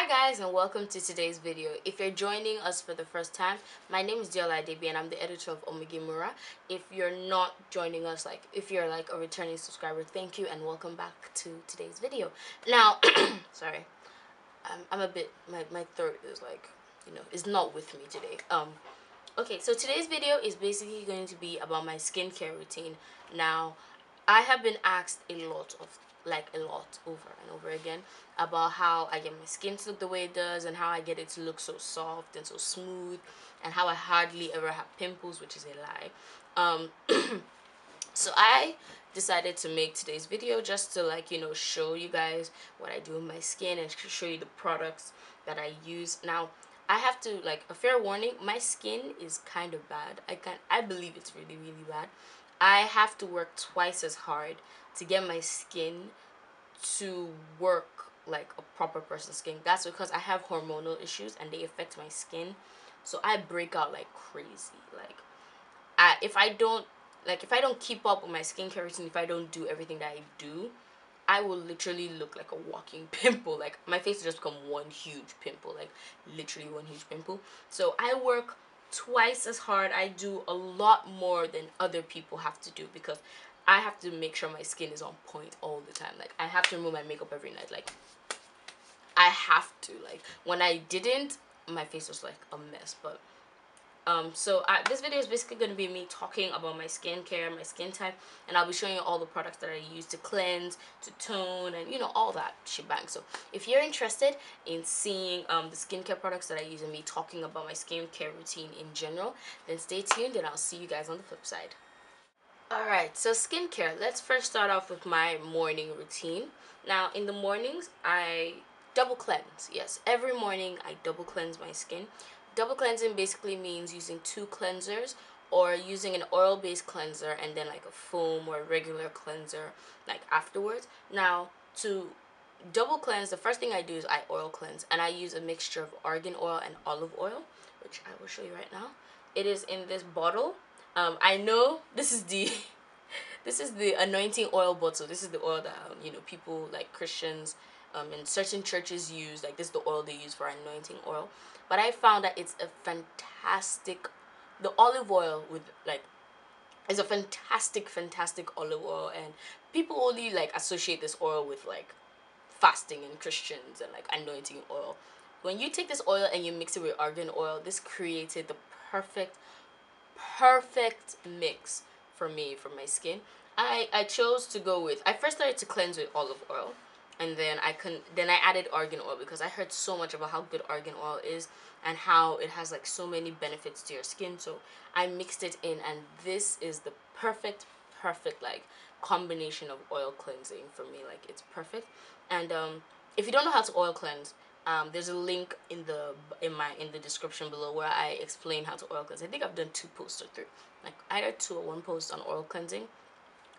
Hi guys, and welcome to today's video. If you're joining us for the first time, my name is Deola, Adebiyi, and I'm the editor of OmogeMuRa. If you're not joining us, if you're like a returning subscriber, thank you and welcome back to today's video. Now, sorry, I'm a bit, my throat is is not with me today. Okay, so today's video is basically going to be about my skincare routine. Now, I have been asked a lot over and over again about how I get my skin to look the way it does and how I get it to look so soft and so smooth and how I hardly ever have pimples, which is a lie. So I decided to make today's video just to show you guys what I do with my skin and show you the products that I use. Now, I have to, a fair warning, my skin is kind of bad. I believe it's really, really bad. I have to work twice as hard to get my skin to work like a proper person's skin. That's because I have hormonal issues and they affect my skin. So I break out like crazy. If I don't keep up with my skincare routine, if I don't do everything that I do, I will literally look like a walking pimple. Like, my face will just become one huge pimple, like literally one huge pimple. So I work twice as hard. I do a lot more than other people have to do because I have to make sure my skin is on point all the time. Like, I have to remove my makeup every night. Like, I have to. Like, when I didn't, my face was like a mess. But this video is basically going to be me talking about my skincare, my skin type, and I'll be showing you all the products that I use to cleanse, to tone, and all that shebang. So if you're interested in seeing the skincare products that I use and me talking about my skincare routine in general, then stay tuned and I'll see you guys on the flip side. Alright, so skincare. Let's first start off with my morning routine. Now, in the mornings, I double cleanse. Yes, every morning I double cleanse my skin. Double cleansing basically means using two cleansers or using an oil-based cleanser and then like a foam or a regular cleanser like afterwards. Now, to double cleanse, the first thing I do is I oil cleanse, and I use a mixture of argan oil and olive oil, which I will show you right now. It is in this bottle. I know this is the this is the anointing oil bottle. This is the oil that people like Christians in certain churches use. Like, this is the oil they use for anointing oil. But I found that it's a fantastic, the olive oil with is a fantastic olive oil, and people only associate this oil with fasting and Christians and anointing oil. When you take this oil and you mix it with argan oil, this created the perfect mix for me, for my skin. I chose to go with, I first started to cleanse with olive oil, and then I added argan oil because I heard so much about how good argan oil is and how it has so many benefits to your skin. So I mixed it in, and this is the perfect combination of oil cleansing for me. Like, it's perfect. And if you don't know how to oil cleanse, there's a link in the description below where I explain how to oil cleanse. I think I've done 2 posts or 3, either 2 or 1 post on oil cleansing,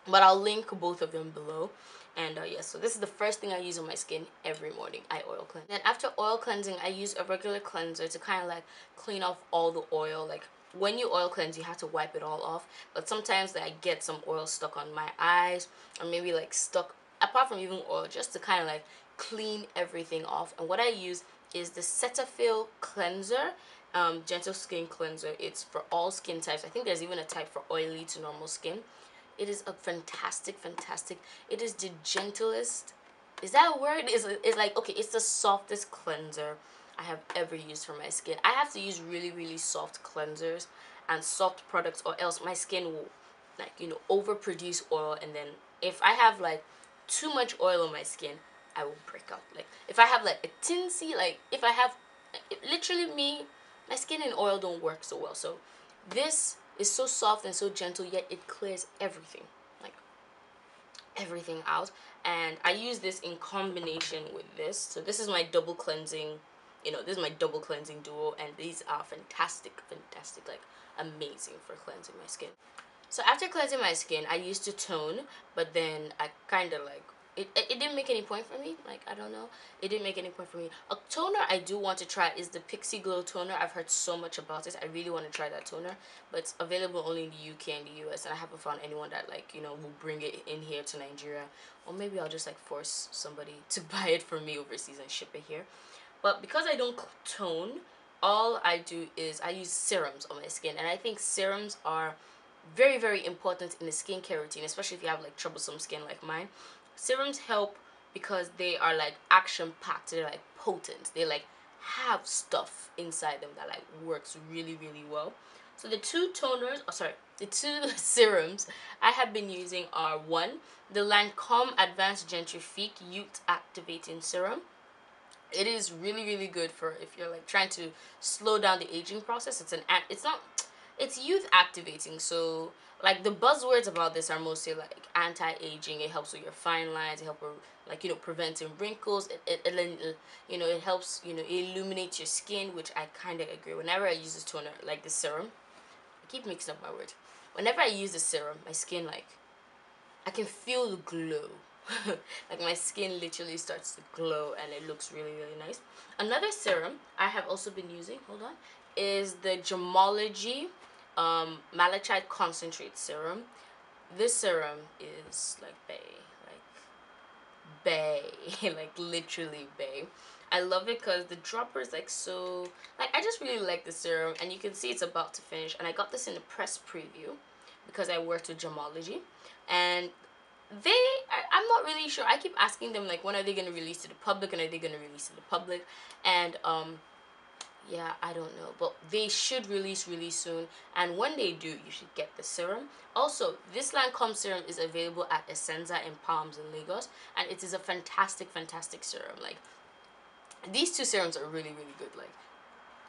but I'll link both of them below. And yes, so this is the first thing I use on my skin every morning. I oil cleanse. Then after oil cleansing, I use a regular cleanser to kind of clean off all the oil. Like, when you oil cleanse, you have to wipe it all off, but sometimes I get some oil stuck on my eyes, or maybe stuck apart from even oil, just to kind of clean everything off. And what I use is the Cetaphil Gentle Cleanser. It's for all skin types. I think there's even a type for oily to normal skin. It is a fantastic. It is the gentlest. Is that a word? It's like, okay, it's the softest cleanser I have ever used for my skin. I have to use really soft cleansers and soft products, or else my skin will overproduce oil, and then if I have too much oil on my skin, I will break out. Like, if I have a tinsy, if I have literally my skin and oil don't work so well. So this is so soft and so gentle, yet it clears everything, everything out. And I use this in combination with this. So this is my double cleansing, this is my double cleansing duo, and these are fantastic, amazing for cleansing my skin. So after cleansing my skin, I used to tone, but then I kind of it didn't make any point for me. I don't know. It didn't make any point for me. A toner I do want to try is the Pixie Glow toner. I've heard so much about it. I really want to try that toner, but it's available only in the UK and the US, and I haven't found anyone that will bring it in here to Nigeria. Or maybe I'll just force somebody to buy it for me overseas and ship it here. But because I don't tone, all I do is I use serums on my skin, and I think serums are very, very important in the skincare routine, especially if you have like troublesome skin like mine. Serums help because they are like action packed, they're like potent, they like have stuff inside them that like works really, really well. So the two toners, oh sorry, the two serums I have been using are, one, the Lancome Advanced Gentrifique Youth Activating Serum. It is really, really good for if you're like trying to slow down the aging process. It's not, it's youth activating. So like the buzzwords about this are mostly like anti-aging. It helps with your fine lines. It helps with, like, you know, preventing wrinkles. You know, it helps, you know, illuminate your skin, which I kind of agree. Whenever I use this toner, like this serum, I keep mixing up my words. Whenever I use the serum, my skin, like, I can feel the glow. Like my skin literally starts to glow and it looks really, really nice. Another serum I have also been using, hold on, is the Gemology Malachite Concentrate Serum. This serum is like bae, like literally bae. I love it because the dropper is like so, like, I just really like the serum, and you can see it's about to finish, and I got this in the press preview because I worked with Gemology, and I'm not really sure. I keep asking them like, when are they going to release to the public, and are they going to release to the public, and yeah, I don't know, but they should release really soon, and when they do, you should get the serum. Also, this Lancome serum is available at Essenza in Palms in Lagos, and it is a fantastic, fantastic serum. Like, these two serums are really, really good.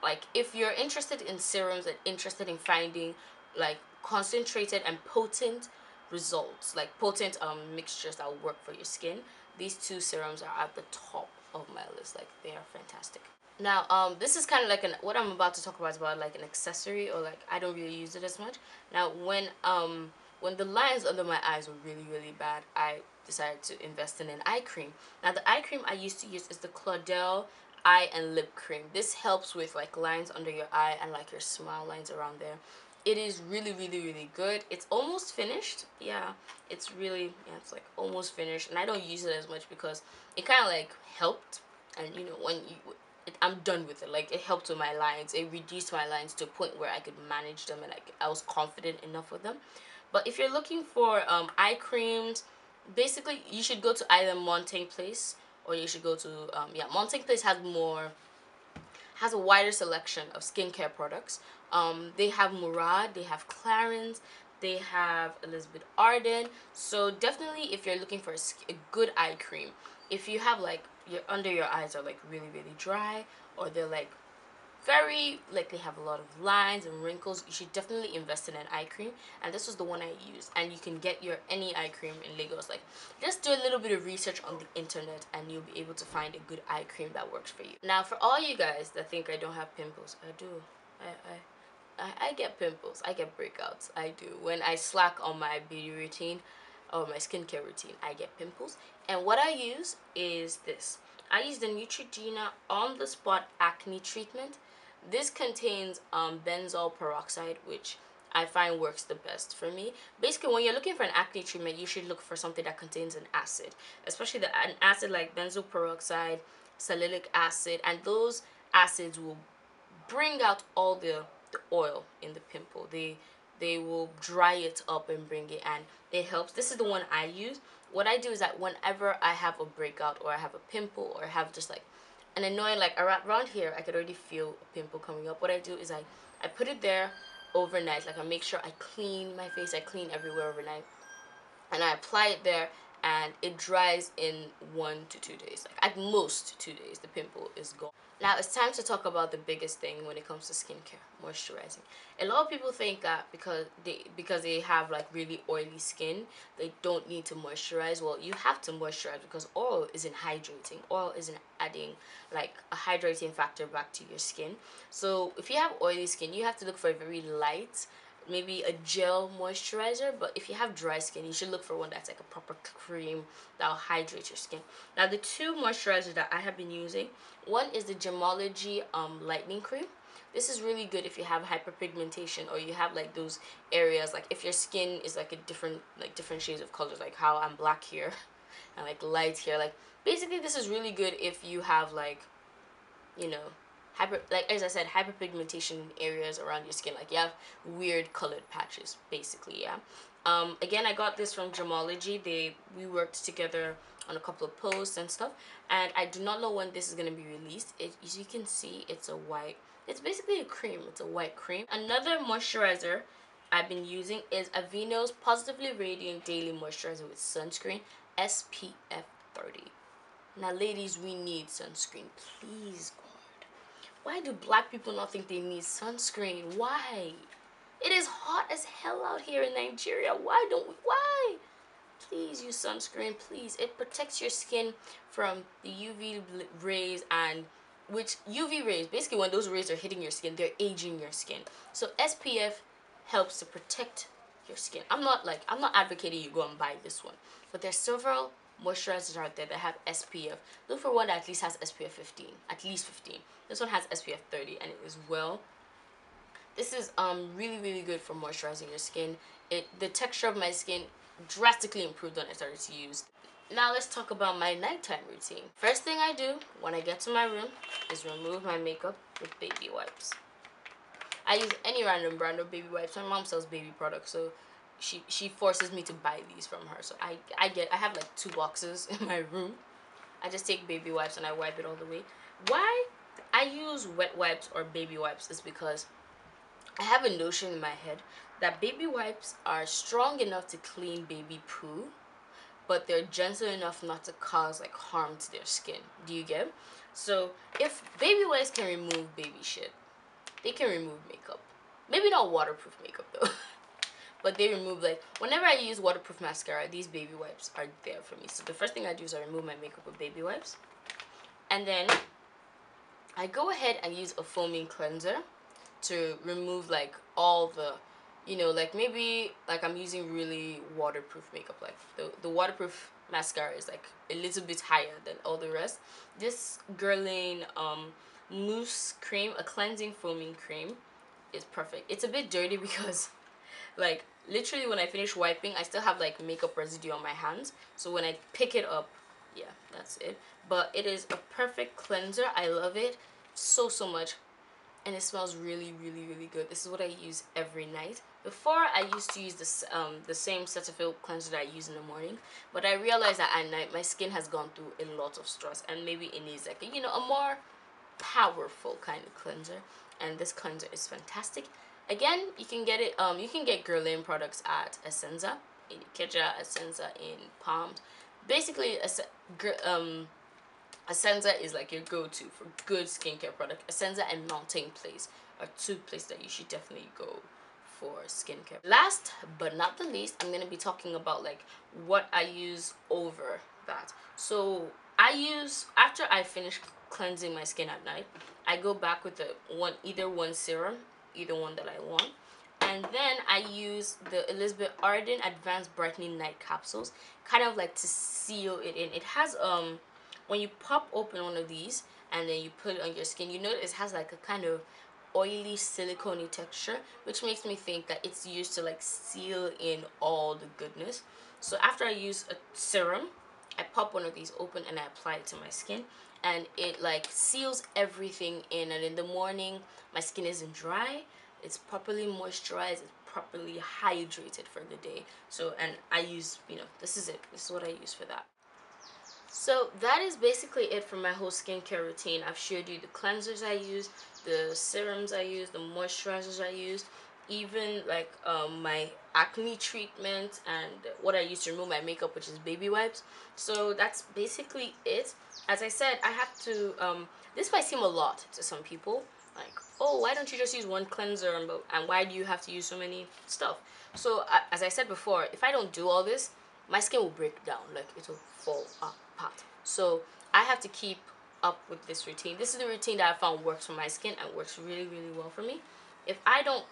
Like if you're interested in serums and interested in finding like concentrated and potent results, like potent mixtures that will work for your skin, these two serums are at the top of my list. Like, they are fantastic. Now, this is kind of like what I'm about to talk about is about like an accessory, or like I don't really use it as much. Now, when the lines under my eyes were really, really bad, I decided to invest in an eye cream. Now, the eye cream I used to use is the Caudalie eye and lip cream. This helps with like lines under your eye and like your smile lines around there. It is really, really, really good. It's almost finished. Yeah, it's really, yeah, it's like almost finished, and I don't use it as much because it kind of like helped, and you know, when you I'm done with it. Like, it helped with my lines. It reduced my lines to a point where I could manage them, and like I was confident enough with them. But if you're looking for eye creams, basically you should go to either Montaigne Place, or you should go to yeah, Montaigne Place has a wider selection of skincare products. They have Murad, they have Clarins, they have Elizabeth Arden. So definitely, if you're looking for a good eye cream, if you have like your under your eyes are like really, really dry, or they're like very, like, they have a lot of lines and wrinkles, you should definitely invest in an eye cream, and this was the one I used. And you can get your any eye cream in Lagos. Like, just do a little bit of research on the internet and you'll be able to find a good eye cream that works for you. Now, for all you guys that think I don't have pimples, I do. I get pimples, I get breakouts, I do. When I slack on my beauty routine or my skincare routine, I get pimples. And what I use is this. I use the Neutrogena On The Spot Acne Treatment. This contains benzoyl peroxide, which I find works the best for me. Basically, when you're looking for an acne treatment, you should look for something that contains an acid, especially an acid like benzoyl peroxide, salicylic acid, and those acids will bring out all the oil in the pimple. They will dry it up and bring it, and it helps. This is the one I use. What I do is that whenever I have a breakout, or I have a pimple, or I have just like an annoying, like around here, I could already feel a pimple coming up. What I do is I put it there overnight. Like, I make sure I clean my face, I clean everywhere overnight, and I apply it there, and it dries in 1 to 2 days. Like, at most 2 days, the pimple is gone. Now it's time to talk about the biggest thing when it comes to skincare: moisturizing. A lot of people think that because they have like really oily skin, they don't need to moisturize. Well, you have to moisturize because oil isn't hydrating. Oil isn't adding like a hydrating factor back to your skin. So if you have oily skin, you have to look for a very light, maybe a gel moisturizer. But if you have dry skin, you should look for one that's like a proper cream that will hydrate your skin. Now, the two moisturizers that I have been using, one is the Gemology lightening cream. This is really good if you have hyperpigmentation, or you have like those areas, like if your skin is like a different shades of colors, like how I'm black here and like light here. Like, basically this is really good if you have like you know, like as I said, hyperpigmentation in areas around your skin, like you have weird colored patches basically. Yeah. Again, I got this from Gemology. We worked together on a couple of posts and stuff, and I do not know when this is going to be released. As you can see, it's a white, it's basically a cream, it's a white cream. Another moisturizer I've been using is Aveeno's Positively Radiant Daily Moisturizer with Sunscreen, SPF 30. Now ladies, we need sunscreen, please God. Why do black people not think they need sunscreen? Why? It is hot as hell out here in Nigeria. Why don't we? Why? Please use sunscreen, please. It protects your skin from the UV rays, and which UV rays, basically when those rays are hitting your skin, they're aging your skin. So SPF helps to protect your skin. I'm not advocating you go and buy this one, but there's several moisturizers out there that have SPF. Look for one that at least has SPF 15, at least 15. This one has SPF 30, and it is well. This is really good for moisturizing your skin. The texture of my skin drastically improved when I started to use. Now let's talk about my nighttime routine. First thing I do when I get to my room is remove my makeup with baby wipes. I use any random brand of baby wipes. My mom sells baby products, so she forces me to buy these from her. So I have like 2 boxes in my room. I just take baby wipes and I wipe it all the way. Why I use wet wipes or baby wipes is because I have a notion in my head that baby wipes are strong enough to clean baby poo, but they're gentle enough not to cause like harm to their skin. Do you get? So if baby wipes can remove baby shit, they can remove makeup. Maybe not waterproof makeup though. But they remove, like, whenever I use waterproof mascara, these baby wipes are there for me. So the first thing I do is I remove my makeup with baby wipes. And then I go ahead and use a foaming cleanser to remove like all the, like maybe like I'm using really waterproof makeup. Like the waterproof mascara is like a little bit higher than all the rest. This Gerulain Mousse cream, a cleansing foaming cream, is perfect. It's a bit dirty because like literally when I finish wiping, I still have like makeup residue on my hands. So when I pick it up, yeah, that's it. But it is a perfect cleanser. I love it so much, and it smells really good. This is what I use every night. Before, I used to use this the same Cetaphil cleanser that I use in the morning, but I realized that at night my skin has gone through a lot of stress, and maybe it needs like a more powerful kind of cleanser, and this cleanser is fantastic. Again, you can get it you can get Gerulain products at Essenza, in Ikeja, Essenza in Palms. Basically, Essenza is like your go-to for good skincare product. Essenza and Mountain Place are 2 places that you should definitely go for skincare. Last but not the least, I'm gonna be talking about like what I use over that. So I use, after I finish cleansing my skin at night, I go back with either one serum, either one that I want, and then I use the Elizabeth Arden Advanced Brightening Night Capsules, kind of like to seal it in. It has when you pop open one of these and then you put it on your skin, you notice it has like a kind of oily silicone texture, which makes me think that it's used to like seal in all the goodness. So after I use a serum, I pop one of these open and I apply it to my skin, and it like seals everything in, and in the morning my skin isn't dry, it's properly moisturized, it's properly hydrated for the day. So, and I use, this is it. This is what I use for that. So that is basically it for my whole skincare routine. I've showed you the cleansers I use, the serums I use, the moisturizers I use, even like my acne treatment, and what I use to remove my makeup, which is baby wipes. So that's basically it. As I said, I have to, this might seem a lot to some people, like, oh, why don't you just use one cleanser, and why do you have to use so many stuff? So as I said before, if I don't do all this, my skin will break down, like it will fall apart. So I have to keep up with this routine. This is the routine that I found works for my skin and works really well for me. If I don't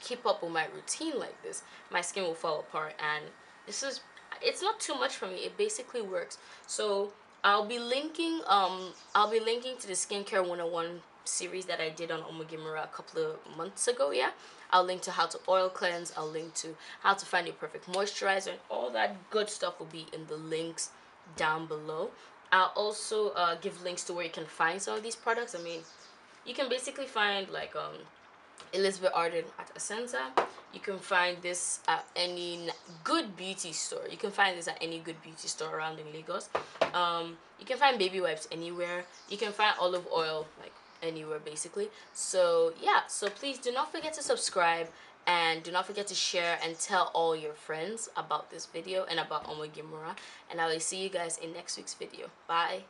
keep up with my routine like this, my skin will fall apart, and it's not too much for me. It basically works. So I'll be linking to the skincare 101 series that I did on OmogeMuRa a couple of months ago. Yeah, I'll link to how to oil cleanse, I'll link to how to find your perfect moisturizer, and all that good stuff will be in the links down below. I'll also give links to where you can find some of these products. I mean, you can basically find like Elizabeth Arden at Ascenza. You can find this at any good beauty store. You can find this at any good beauty store around in Lagos. You can find baby wipes anywhere. You can find olive oil like anywhere basically. So yeah, so please do not forget to subscribe and do not forget to share and tell all your friends about this video and about OmogeMuRa. And I will see you guys in next week's video. Bye.